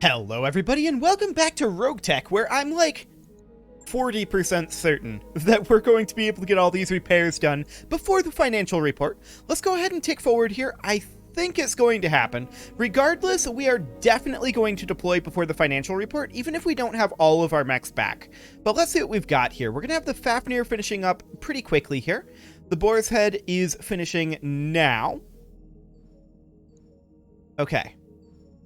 Hello everybody and welcome back to RogueTech, where I'm like 40% certain that we're going to be able to get all these repairs done before the financial report. Let's go ahead and tick forward here. I think it's going to happen. Regardless, we are definitely going to deploy before the financial report, even if we don't have all of our mechs back. But let's see what we've got here. We're going to have the Fafnir finishing up pretty quickly here. The Boar's Head is finishing now. Okay.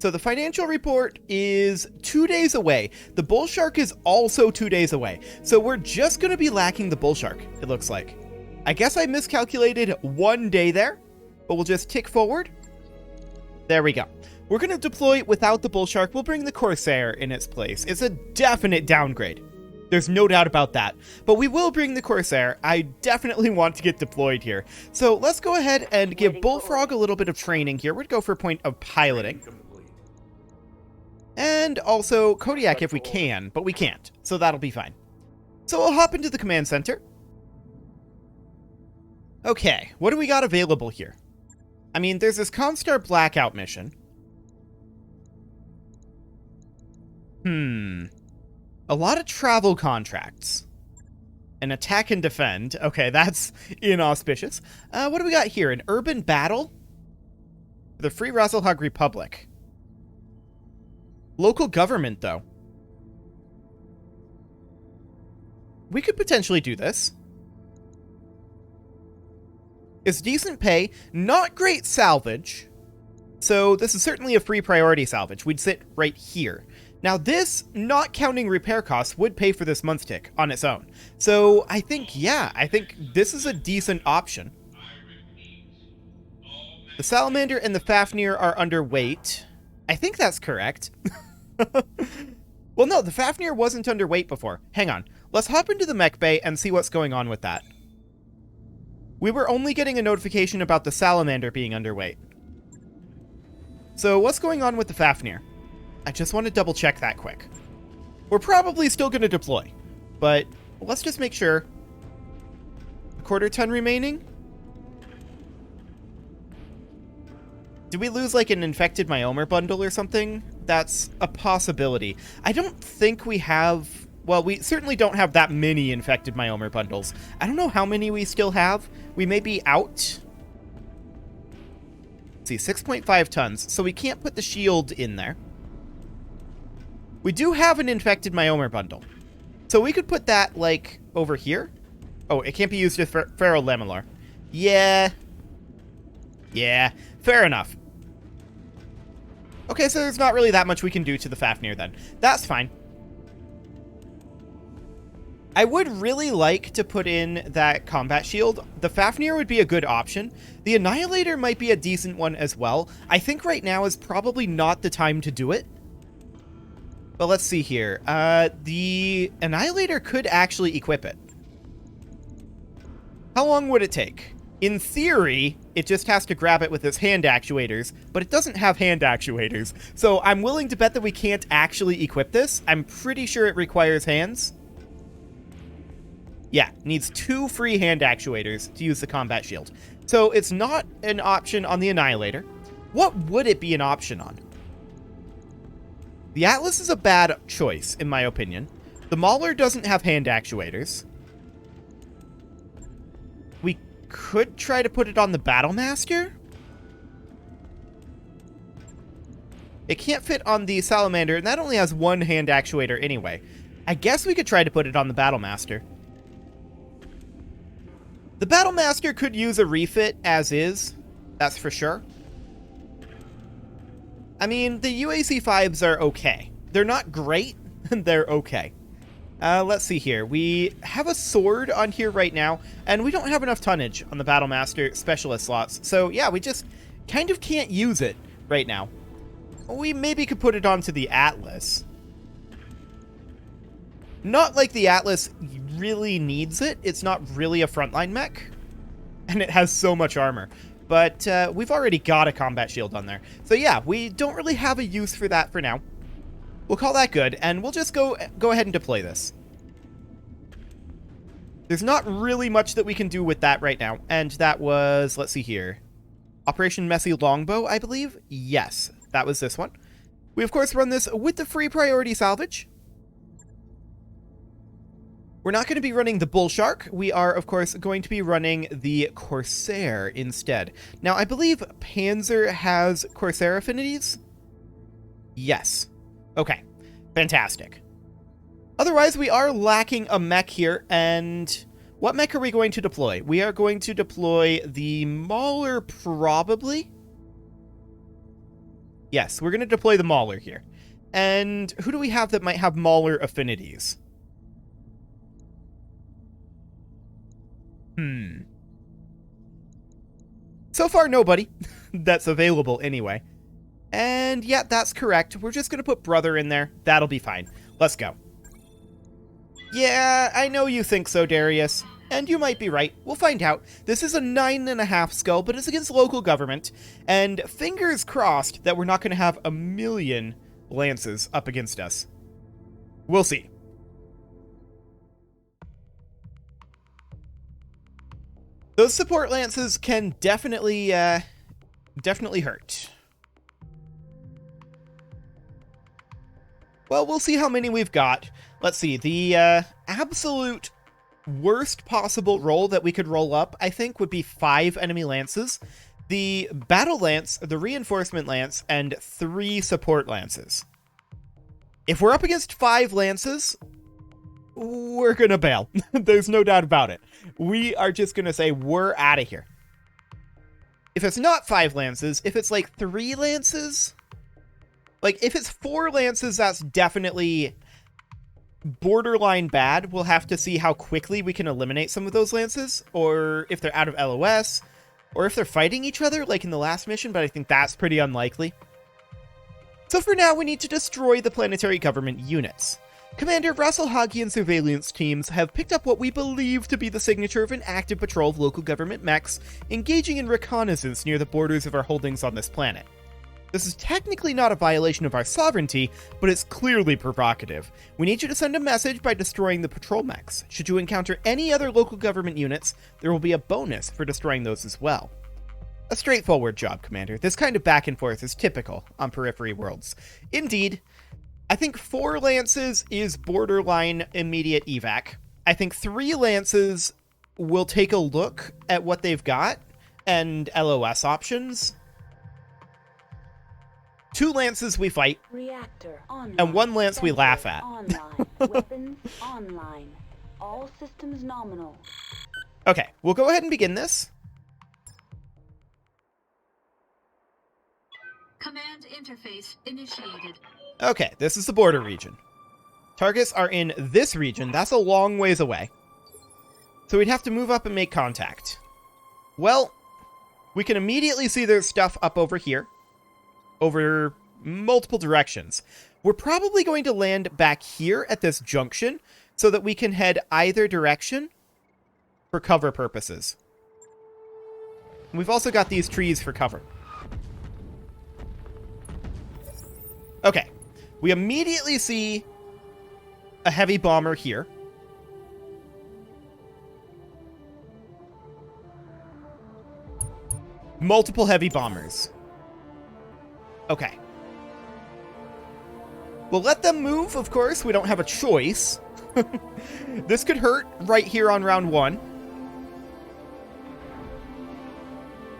So the financial report is 2 days away. The Bull Shark is also 2 days away. So we're just going to be lacking the Bull Shark, it looks like. I guess I miscalculated 1 day there, but we'll just tick forward. There we go. We're going to deploy without the Bull Shark. We'll bring the Corsair in its place. It's a definite downgrade. There's no doubt about that. But we will bring the Corsair. I definitely want to get deployed here. So let's go ahead and give Bullfrog a little bit of training here. We'd go for a point of piloting. And also Kodiak if we can, but we can't. So that'll be fine. So we'll hop into the command center. Okay, what do we got available here? I mean, there's this Constar Blackout mission. A lot of travel contracts. An attack and defend. Okay, that's inauspicious. What do we got here? An urban battle? The Free Razzlehog Republic. Local government, though. We could potentially do this. It's decent pay, not great salvage. So this is certainly a free priority salvage. We'd sit right here. Now this, not counting repair costs, would pay for this month tick on its own. So I think, yeah, I think this is a decent option. The Salamander and the Fafnir are underweight. I think that's correct. Well, no, the Fafnir wasn't underweight before. Hang on. Let's hop into the mech bay and see what's going on with that. We were only getting a notification about the Salamander being underweight. So what's going on with the Fafnir? I just want to double check that quick. We're probably still going to deploy, but let's just make sure. A quarter ton remaining? Did we lose like an infected Myomer bundle or something? That's a possibility. I don't think we have... Well, we certainly don't have that many infected Myomer bundles. I don't know how many we still have. We may be out. Let's see, 6.5 tons. So we can't put the shield in there. We do have an infected Myomer bundle. So we could put that, like, over here. Oh, it can't be used with Pharaoh Lamellar. Yeah. Yeah, fair enough. Okay, so there's not really that much we can do to the Fafnir then. That's fine. I would really like to put in that combat shield. The Fafnir would be a good option. The Annihilator might be a decent one as well. I think right now is probably not the time to do it. But let's see here. The Annihilator could actually equip it. How long would it take? In theory, it just has to grab it with its hand actuators, but it doesn't have hand actuators. So I'm willing to bet that we can't actually equip this. I'm pretty sure it requires hands. Yeah, needs 2 free hand actuators to use the combat shield. So it's not an option on the Annihilator. What would it be an option on? The Atlas is a bad choice, in my opinion. The Mauler doesn't have hand actuators. We could try to put it on the Battlemaster. It can't fit on the Salamander, and that only has 1 hand actuator anyway. I guess we could try to put it on the Battlemaster. The Battlemaster could use a refit as is, that's for sure. I mean, the UAC 5s are okay. They're not great, they're okay. Let's see here. We have a sword on here right now, and we don't have enough tonnage on the Battlemaster specialist slots. So yeah, we just kind of can't use it right now. We maybe could put it onto the Atlas. Not like the Atlas really needs it. It's not really a frontline mech, and it has so much armor. But we've already got a combat shield on there. So yeah, we don't really have a use for that for now. We'll call that good, and we'll just go ahead and deploy this. There's not really much that we can do with that right now, and that was, let's see here, Operation Messy Longbow, I believe? Yes, that was this one. We, of course, run this with the free priority salvage. We're not going to be running the Bull Shark. We are, of course, going to be running the Corsair instead. Now, I believe Panzer has Corsair affinities? Yes. Okay. Fantastic. Otherwise, we are lacking a mech here, and what mech are we going to deploy? We are going to deploy the Mauler, probably. Yes, we're going to deploy the Mauler here. And who do we have that might have Mauler affinities? So far, nobody that's available anyway. And yeah, that's correct. We're just going to put brother in there. That'll be fine. Let's go. Yeah, I know you think so, Darius. And you might be right. We'll find out. This is a 9.5 skull, but it's against local government. And fingers crossed that we're not going to have a million lances up against us. We'll see. Those support lances can definitely hurt. Well, we'll see how many we've got. Let's see. The absolute worst possible roll that we could roll up, I think, would be 5 enemy lances, the battle lance, the reinforcement lance, and 3 support lances. If we're up against 5 lances, we're gonna bail. There's no doubt about it. We are just gonna say, we're out of here. If it's not 5 lances, if it's like 3 lances, like if it's 4 lances, that's definitely borderline bad. We'll have to see how quickly we can eliminate some of those lances, or if they're out of LOS, or if they're fighting each other, like in the last mission, but I think that's pretty unlikely. So for now, we need to destroy the planetary government units. Commander Russell Hagian's surveillance teams have picked up what we believe to be the signature of an active patrol of local government mechs engaging in reconnaissance near the borders of our holdings on this planet. This is technically not a violation of our sovereignty, but it's clearly provocative. We need you to send a message by destroying the patrol mechs. Should you encounter any other local government units, there will be a bonus for destroying those as well. A straightforward job, Commander. This kind of back and forth is typical on Periphery worlds. Indeed, I think 4 lances is borderline immediate evac. I think 3 lances will take a look at what they've got and LOS options. 2 lances we fight, Reactor online. and 1 lance we laugh at. Online. Weapons online. All systems nominal. Okay, we'll go ahead and begin this. Command interface initiated. Okay, this is the border region. Targets are in this region. That's a long ways away. So we'd have to move up and make contact. Well, we can immediately see there's stuff up over here. Over multiple directions. We're probably going to land back here at this junction so that we can head either direction for cover purposes. We've also got these trees for cover. Okay. We immediately see a heavy bomber here. Multiple heavy bombers. Okay. We'll let them move, of course. We don't have a choice. This could hurt right here on round 1.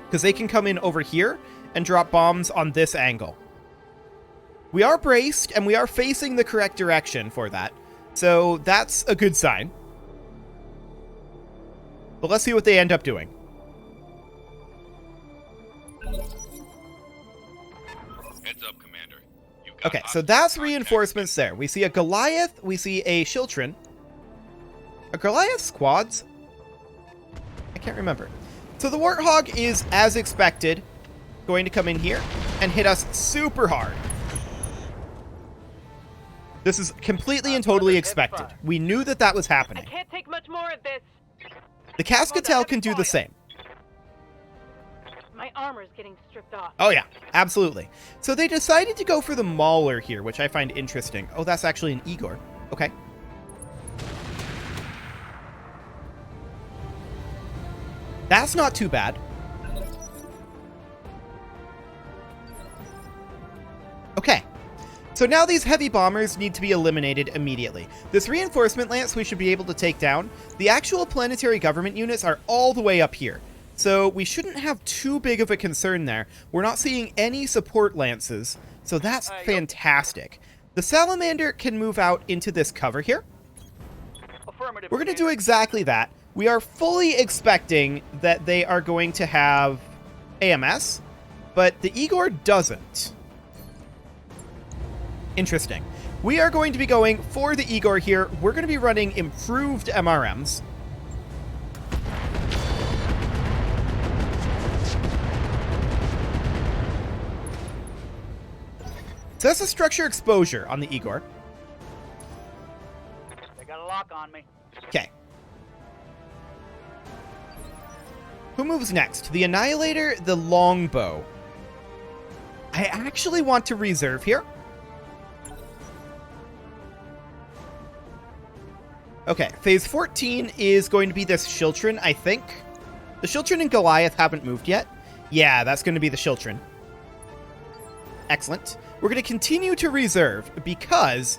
Because they can come in over here and drop bombs on this angle. We are braced, and we are facing the correct direction for that. So that's a good sign. But let's see what they end up doing. Heads up, Commander. You've got Okay, so that's reinforcements there. We see a Goliath, we see a Shiltrin. Are Goliath squads? I can't remember. So the Warthog is, as expected, going to come in here and hit us super hard. This is completely and totally expected. We knew that that was happening. I can't take much more of this. The Cascatel can do the same. My armor's getting stripped off. Oh yeah, absolutely. So they decided to go for the Mauler here, which I find interesting. Oh, that's actually an Igor. Okay. That's not too bad. Okay. So now these heavy bombers need to be eliminated immediately. This reinforcement lance we should be able to take down. The actual planetary government units are all the way up here. So we shouldn't have too big of a concern there. We're not seeing any support lances, so that's fantastic. The salamander can move out into this cover here. Affirmative. We're going to do exactly that. We are fully expecting that they are going to have AMS, but the Igor doesn't. Interesting. We are going to be going for the Igor here. We're going to be running improved MRMs. So that's a structure exposure on the Igor. They got a lock on me. Okay. Who moves next? The Annihilator, the Longbow. I actually want to reserve here. Okay, phase 14 is going to be this Shiltrin, I think. The Shiltrin and Goliath haven't moved yet. Yeah, that's going to be the Shiltrin. Excellent. We're going to continue to reserve because...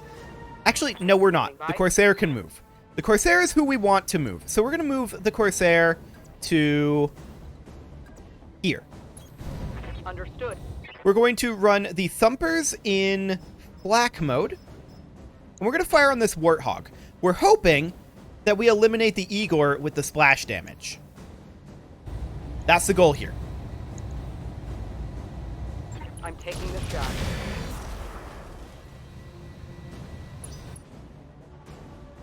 Actually, no, we're not. The Corsair can move. The Corsair is who we want to move. So we're going to move the Corsair to here. Understood. We're going to run the Thumpers in flak mode. And we're going to fire on this Warthog. We're hoping that we eliminate the Igor with the splash damage. That's the goal here. I'm taking the shot.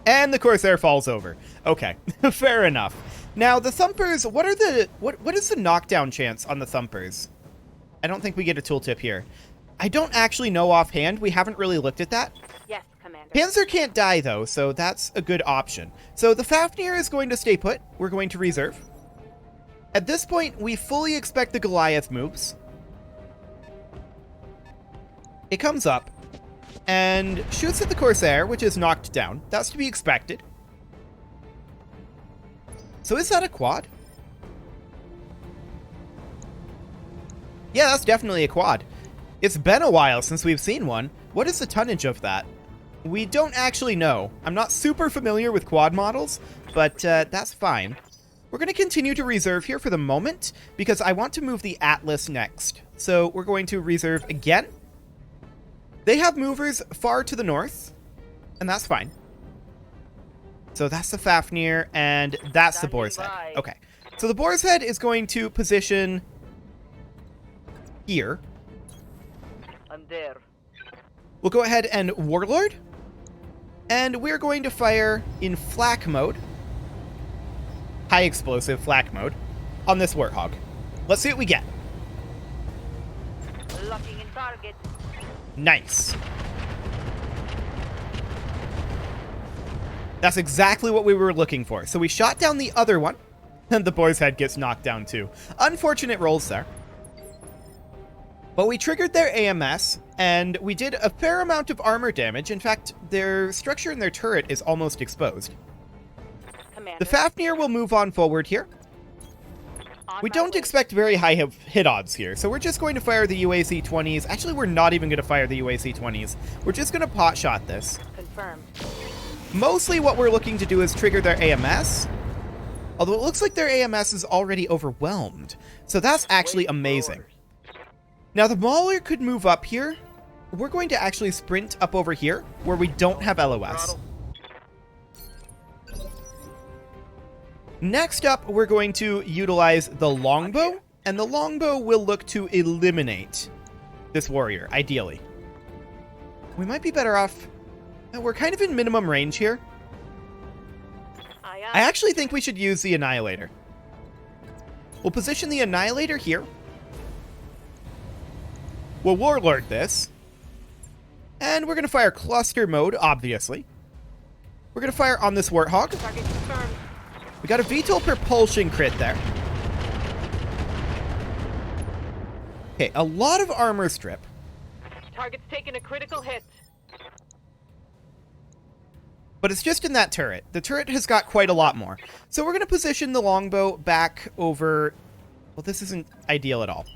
And the Corsair falls over. Okay, fair enough. Now, the Thumpers, what is the knockdown chance on the Thumpers? I don't think we get a tooltip here. I don't actually know offhand. We haven't really looked at that. Yes, Commander. Panzer can't die, though, so that's a good option. So the Fafnir is going to stay put. We're going to reserve. At this point, we fully expect the Goliath moves. It comes up and shoots at the Corsair, which is knocked down. That's to be expected. So is that a quad? Yeah, that's definitely a quad. It's been a while since we've seen one. What is the tonnage of that? We don't actually know. I'm not super familiar with quad models, but that's fine. We're going to continue to reserve here for the moment because I want to move the Atlas next. So we're going to reserve again. They have movers far to the north, and that's fine. So that's the Fafnir, and that's the Boar's Head. Okay, so the Boar's Head is going to position here. I'm there. We'll go ahead and Warlord, and we're going to fire in flak mode, high explosive flak mode, on this Warthog. Let's see what we get. Locking in target. Nice. That's exactly what we were looking for. So we shot down the other one, and the Boar's Head gets knocked down too. Unfortunate rolls there. But we triggered their AMS, and we did a fair amount of armor damage. In fact, their structure and their turret is almost exposed. Commander. The Fafnir will move on forward here. We don't expect very high hit odds here, so we're just going to fire the UAC-20s. Actually, we're not even going to fire the UAC-20s. We're just going to pot shot this. Confirmed. Mostly what we're looking to do is trigger their AMS, although it looks like their AMS is already overwhelmed. So that's actually amazing. Now, the Mauler could move up here. We're going to actually sprint up over here, where we don't have LOS. Next up, we're going to utilize the Longbow, and the Longbow will look to eliminate this warrior, ideally. We might be better off... We're kind of in minimum range here. I actually think we should use the Annihilator. We'll position the Annihilator here. We'll Warlord this. And we're going to fire cluster mode, obviously. We're going to fire on this Warthog. Target confirmed. We got a VTOL propulsion crit there. Okay, a lot of armor strip. Target's taking a critical hit. But it's just in that turret. The turret has got quite a lot more. So we're going to position the Longbow back over... Well, this isn't ideal at all.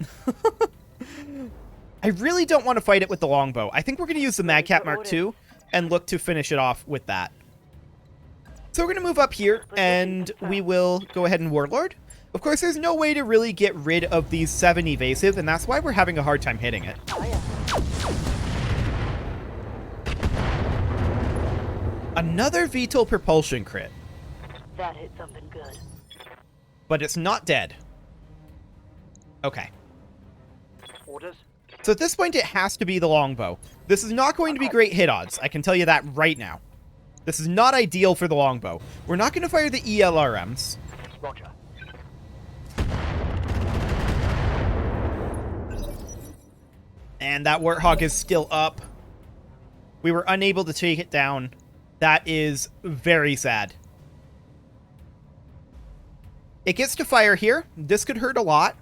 I really don't want to fight it with the longbow. I think we're going to use the Magcat Mark II and look to finish it off with that. So we're going to move up here, and we will go ahead and Warlord. Of course, there's no way to really get rid of these 7 evasive, and that's why we're having a hard time hitting it. Another VTOL propulsion crit. That hit something good. But it's not dead. Okay. Orders? So at this point, it has to be the longbow. This is not going to be great hit odds. I can tell you that right now. This is not ideal for the longbow. We're not going to fire the ELRMs. Roger. And that Warthog is still up. We were unable to take it down. That is very sad. It gets to fire here. This could hurt a lot.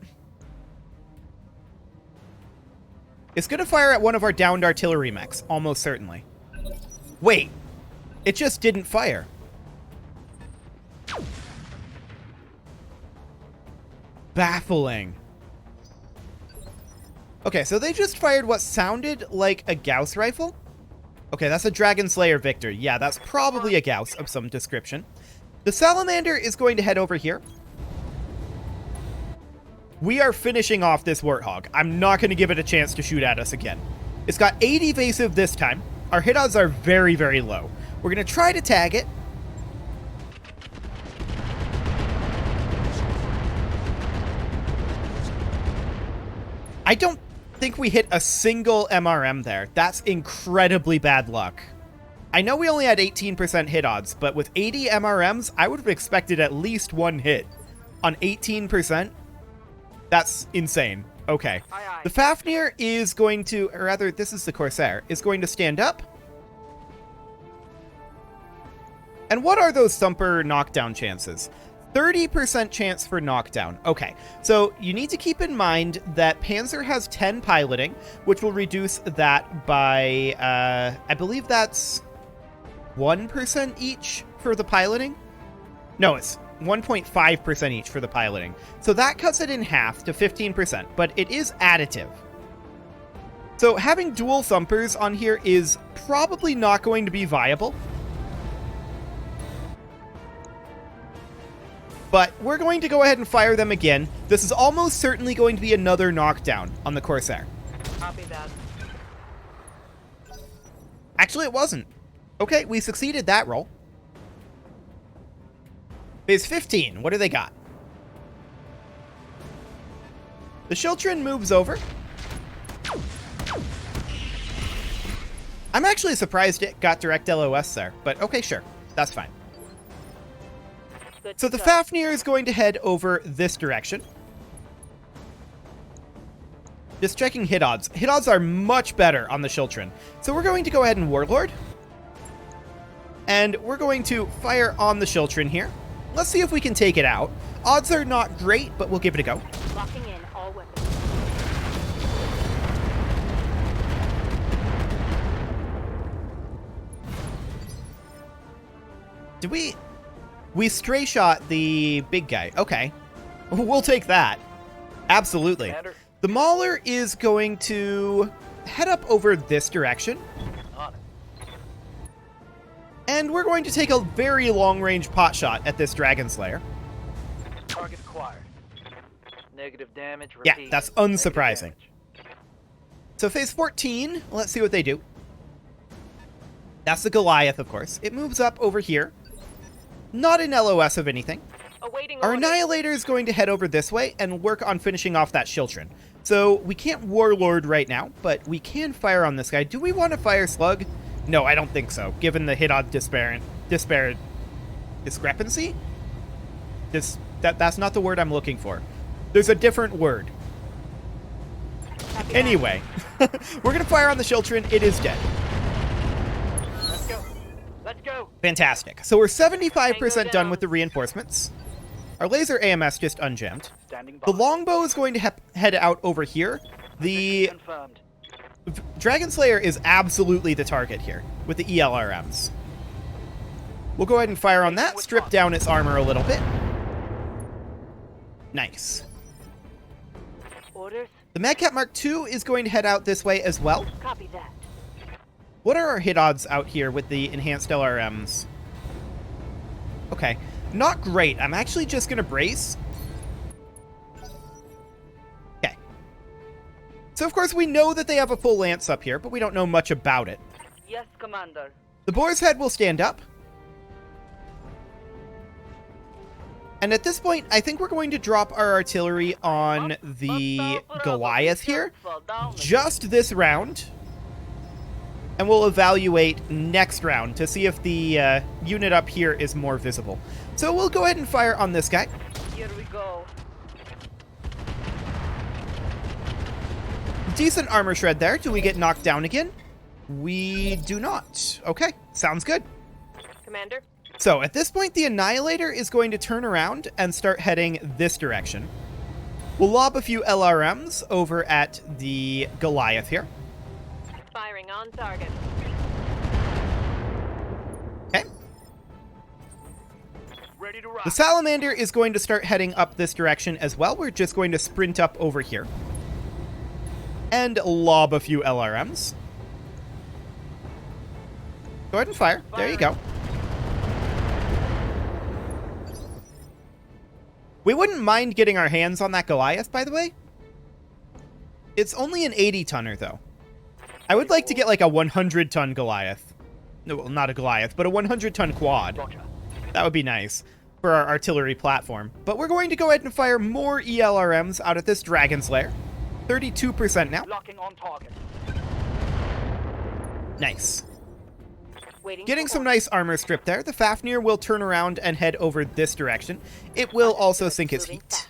It's going to fire at one of our downed artillery mechs, almost certainly. Wait. It just didn't fire. Baffling. Okay, so they just fired what sounded like a Gauss rifle. Okay, that's a Dragon Slayer Victor. Yeah, that's probably a Gauss of some description. The Salamander is going to head over here. We are finishing off this Warthog. I'm not going to give it a chance to shoot at us again. It's got 8 evasive this time. Our hit odds are very, very low. We're going to try to tag it. I don't think we hit a single MRM there. That's incredibly bad luck. I know we only had 18% hit odds, but with 80 MRMs, I would have expected at least 1 hit. On 18%? That's insane. Okay. Aye, aye. The Fafnir is going to, or rather, this is the Corsair, is going to stand up. And what are those thumper knockdown chances? 30% chance for knockdown. Okay, so you need to keep in mind that Panzer has 10 piloting, which will reduce that by, I believe that's 1% each for the piloting? No, it's 1.5% each for the piloting. So that cuts it in half to 15%, but it is additive. So having dual thumpers on here is probably not going to be viable. But we're going to go ahead and fire them again. This is almost certainly going to be another knockdown on the Corsair. Copy that. Actually, it wasn't. Okay, we succeeded that roll. Phase 15, what do they got? The Shiltrin moves over. I'm actually surprised it got direct LOS there, but okay, sure. That's fine. Good So the to go. Fafnir is going to head over this direction. Just checking hit odds. Hit odds are much better on the Shiltrin. So we're going to go ahead and Warlord. And we're going to fire on the Shiltrin here. Let's see if we can take it out. Odds are not great, but we'll give it a go. Locking in all weapons. Did we... We stray shot the big guy. Okay. We'll take that. Absolutely. Commander. The Mauler is going to head up over this direction. On it. And we're going to take a very long-range pot shot at this Dragon Slayer. Target acquired. Negative damage. Yeah, Repeat. that's Negative unsurprising. damage. So phase 14, let's see what they do. That's the Goliath, of course. It moves up over here. Not an LOS of anything. Awaiting Our orders. Annihilator is going to head over this way and work on finishing off that Shiltrin. So we can't Warlord right now, but we can fire on this guy. Do we want to fire Slug? No, I don't think so, given the hit odd discrepancy? That's not the word I'm looking for. There's a different word. Copy that. Anyway, we're going to fire on the Shiltrin. It is dead. Let's go. Let's go. Fantastic. So we're 75% done with the reinforcements. Our laser AMS just unjammed. Standing by. The longbow is going to head out over here. The Confirmed. Dragon Slayer is absolutely the target here with the ELRMs. We'll go ahead and fire on that, strip down its armor a little bit. Nice. Orders. The Madcat Mark II is going to head out this way as well. Copy that. What are our hit odds out here with the enhanced LRMs? Okay, not great. I'm actually just going to brace. Okay. So, of course, we know that they have a full lance up here, but we don't know much about it. Yes, Commander. The Boar's Head will stand up. And at this point, I think we're going to drop our artillery on the Goliath here. Just this round. And we'll evaluate next round to see if the unit up here is more visible. So we'll go ahead and fire on this guy. Here we go. Decent armor shred there. Do we get knocked down again? We do not. Okay, sounds good. Commander. So at this point, the Annihilator is going to turn around and start heading this direction. We'll lob a few LRMs over at the Goliath here. Firing on target. Okay. Ready to rock. The Salamander is going to start heading up this direction as well. We're just going to sprint up over here. And lob a few LRMs. Go ahead and fire. There you go. We wouldn't mind getting our hands on that Goliath, by the way. It's only an 80-tonner, though. I would like to get like a 100-ton Goliath. No, well, not a Goliath, but a 100-ton quad. Roger. That would be nice for our artillery platform. But we're going to go ahead and fire more ELRMs out at this Dragon Slayer. 32% now. Locking on target. Nice. Waiting. Getting some nice armor strip there. The Fafnir will turn around and head over this direction. It will also sink his feet.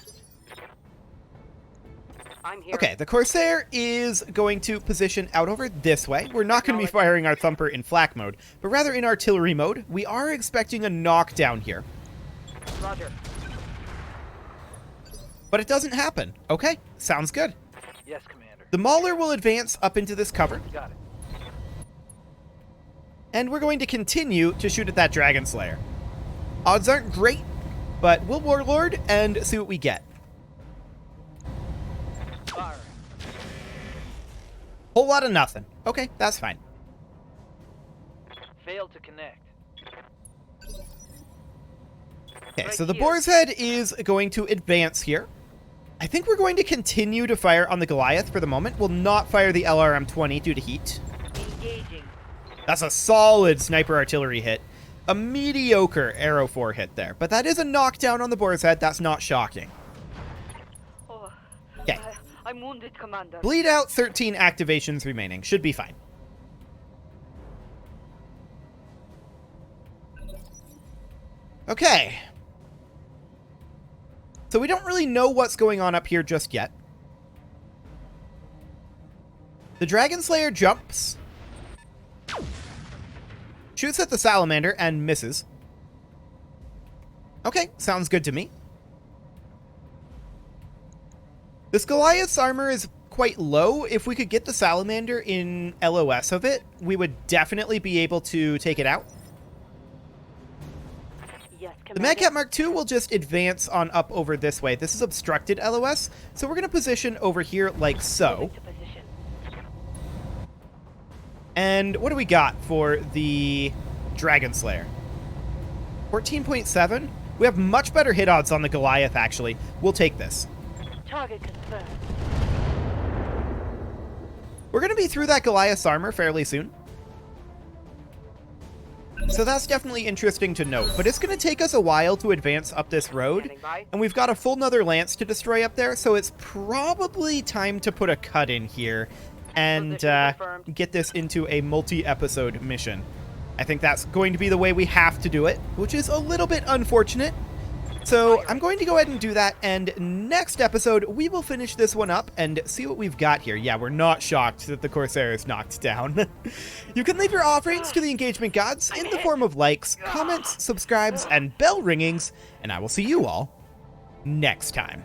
I'm here. Okay, the Corsair is going to position out over this way. We're not going to be firing our Thumper in flak mode, but rather in artillery mode. We are expecting a knockdown here. Roger. But it doesn't happen. Okay, sounds good. Yes, Commander. The Mauler will advance up into this cover. Got it. And we're going to continue to shoot at that Dragon Slayer. Odds aren't great, but we'll Warlord and see what we get. Firing. Whole lot of nothing. Okay, that's fine. Failed to connect. Okay, Right so the here. Boar's Head is going to advance here. I think we're going to continue to fire on the Goliath for the moment. We'll not fire the LRM-20 due to heat. Engaging. That's a solid sniper artillery hit. A mediocre arrow 4 hit there. But that is a knockdown on the Boar's Head. That's not shocking. Oh, Okay. I'm wounded, Commander. Bleed out, 13 activations remaining. Should be fine. Okay. So we don't really know what's going on up here just yet. The Dragon Slayer jumps. Shoots at the Salamander and misses. Okay, sounds good to me. This Goliath's armor is quite low. If we could get the Salamander in LOS of it, we would definitely be able to take it out. Yes, The Commander. Madcat Mark II will just advance on up over this way. This is obstructed LOS, so we're going to position over here like so. Moving to position. And what do we got for the Dragon Slayer? 14.7? We have much better hit odds on the Goliath, actually. We'll take this. Target confirmed. We're going to be through that Goliath's armor fairly soon. So that's definitely interesting to note. But it's going to take us a while to advance up this road. Standing by. And we've got a full nother lance to destroy up there. So it's probably time to put a cut in here and Position confirmed. get this into a multi-episode mission. I think that's going to be the way we have to do it, which is a little bit unfortunate. So I'm going to go ahead and do that, and next episode, we will finish this one up and see what we've got here. Yeah, we're not shocked that the Corsair is knocked down. You can leave your offerings to the engagement gods in the form of likes, comments, subscribes, and bell ringings, and I will see you all next time.